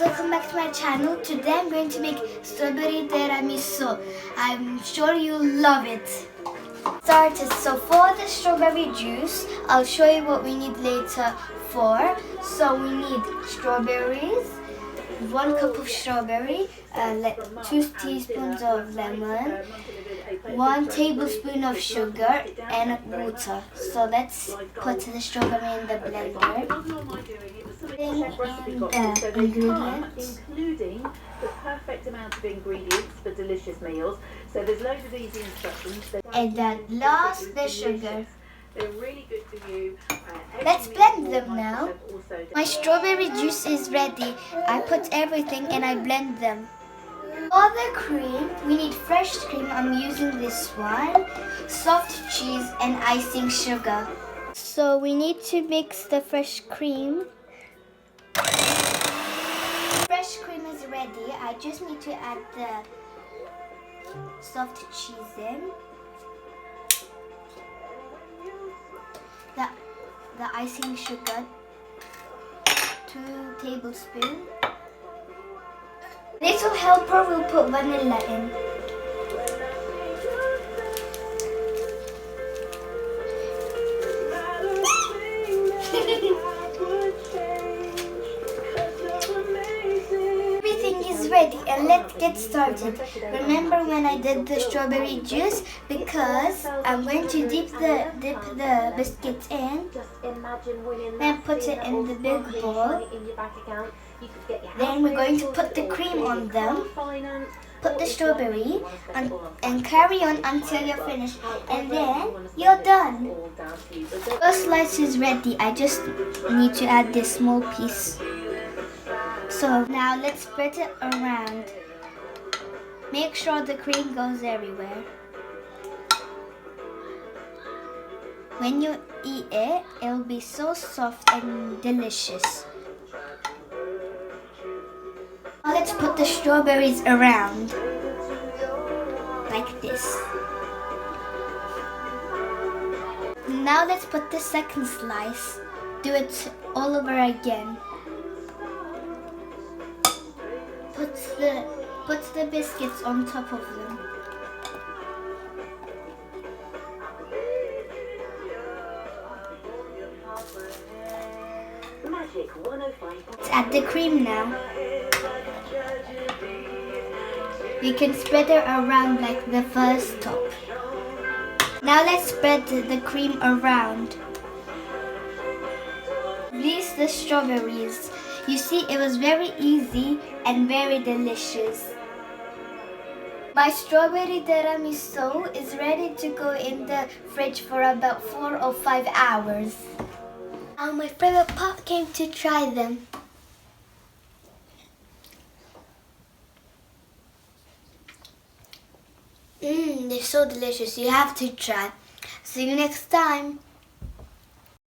welcome back to my channel. Today I'm going to make strawberry tiramisu. I'm sure you'll love it. Started. So for the strawberry juice, I'll show you what we need later for. So we need strawberries, 1 cup of strawberry, 2 teaspoons of lemon, 1 tablespoon of sugar and water. So let's put the strawberry in the blender. In the ingredients. Including the perfect amount of ingredients for delicious meals. So there's loads of easy instructions. And then last, the sugar. They're really good for you. Let's blend them now. My strawberry juice is ready. I put everything and I blend them. For the cream, we need fresh cream. I'm using this one. Soft cheese and icing sugar. So we need to mix the fresh cream. Fresh cream is ready. I just need to add the soft cheese in. The icing sugar, 2 tablespoons. Little helper will put vanilla in. Everything is ready and let's get started. Remember when I did the strawberry juice? Because I'm going to dip the biscuits in, then put it in the big bowl. Then we're going to put the cream on them, put the strawberry, and carry on until you're finished. And then you're done. First slice is ready. I just need to add this small piece. So now let's spread it around. Make sure the cream goes everywhere. When you eat it, it'll be so soft and delicious. Now let's put the strawberries around, like this. Now let's put the second slice. Do it all over again. Put the biscuits on top of them. Let's add the cream now. We can spread it around like the first top. Now let's spread the cream around. Release the strawberries. You see, it was very easy and very delicious. My strawberry tiramisu is ready to go in the fridge for about 4 or 5 hours. Now my favorite part came to try them. They're so delicious. You have to try. See you next time.